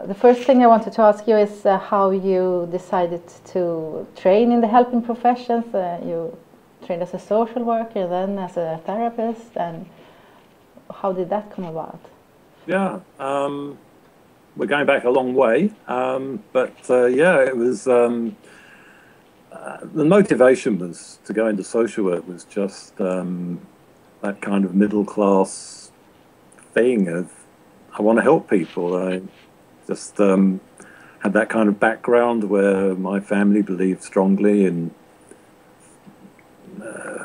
the first thing I wanted to ask you is how you decided to train in the helping professions. You trained as a social worker, then as a therapist, and how did that come about? Yeah, we're going back a long way, but yeah, it was the motivation was to go into social work was just that kind of middle class thing of I want to help people. I just had that kind of background where my family believed strongly in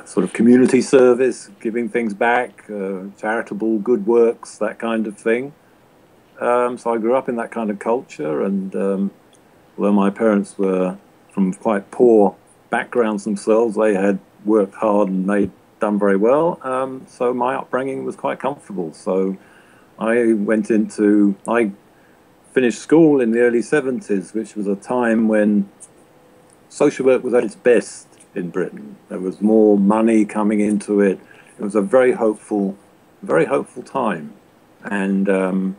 sort of community service, giving things back, charitable good works, that kind of thing. So I grew up in that kind of culture, and although my parents were from quite poor backgrounds themselves, they had worked hard and they'd done very well. So my upbringing was quite comfortable. So I finished school in the early 70s, which was a time when social work was at its best in Britain. There was more money coming into it. It was a very hopeful time. And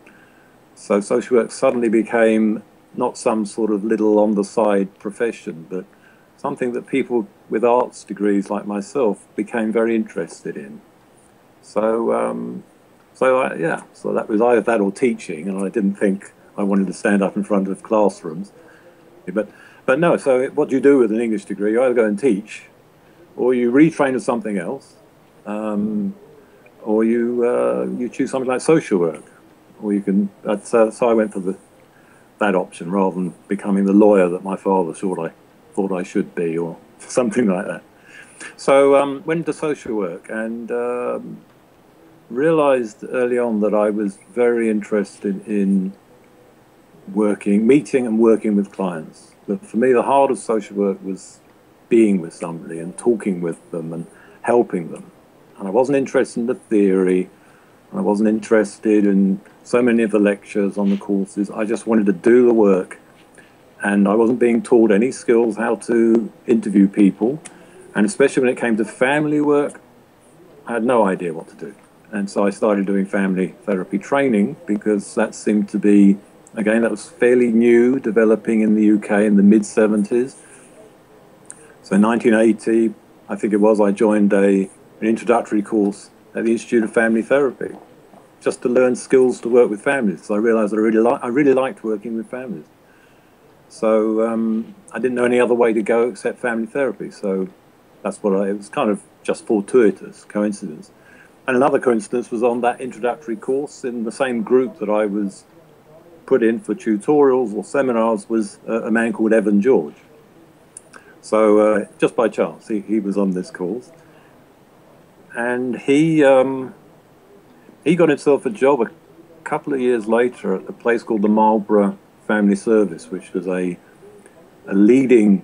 so social work suddenly became not some sort of little on the side profession, but something that people with arts degrees like myself became very interested in. So, so that was either that or teaching, and I didn't think I wanted to stand up in front of classrooms. But no, so what do you do with an English degree? You either go and teach, or you retrain as something else, or you choose something like social work, or you can. So I went for that option rather than becoming the lawyer that my father thought I should be, or something like that. So went into social work and realized early on that I was very interested in meeting and working with clients. But for me, the heart of social work was being with somebody and talking with them and helping them. And I wasn't interested in the theory, and I wasn't interested in so many of the lectures on the courses. I just wanted to do the work, and I wasn't being taught any skills how to interview people. And especially when it came to family work, I had no idea what to do. And so I started doing family therapy training because that seemed to be, again, that was fairly new, developing in the UK in the mid-70s. So in 1980, I think it was, I joined an introductory course at the Institute of Family Therapy, just to learn skills to work with families. So I realized that I really liked working with families. So I didn't know any other way to go except family therapy. So that's it was kind of just fortuitous coincidence. And another coincidence was on that introductory course in the same group that I was put in for tutorials or seminars was a man called Evan George. So just by chance, he was on this course. And he got himself a job a couple of years later at a place called the Marlborough Family Service, which was a leading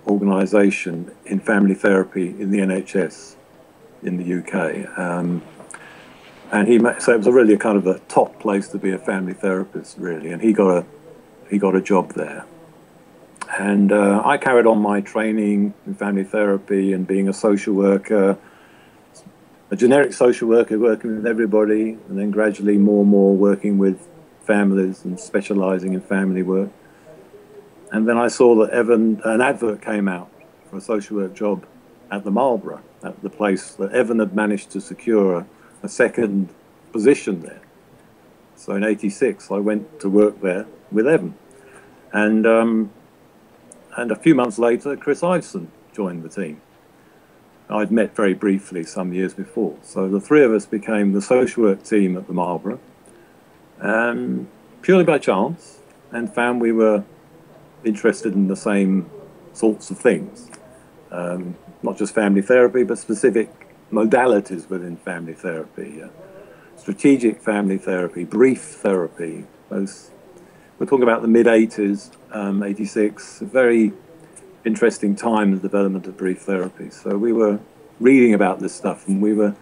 organisation in family therapy in the NHS in the UK. So it was really a kind of a top place to be a family therapist, really. And he got a job there. And I carried on my training in family therapy and being a social worker, a generic social worker working with everybody, and then gradually more and more working with families and specialising in family work. And then I saw that an advert came out for a social work job at the Marlborough, at the place that Evan had managed to secure a second position there. So in '86, I went to work there with Evan. And a few months later, Chris Iveson joined the team. I'd met very briefly some years before. So the three of us became the social work team at the Marlborough, purely by chance, and found we were interested in the same sorts of things. Not just family therapy, but specific modalities within family therapy. Strategic family therapy, brief therapy. We're talking about the mid-80s, 86, a very interesting time in the development of brief therapy. So we were reading about this stuff and we were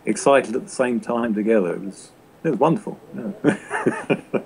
excited at the same time together. It was wonderful. Yeah.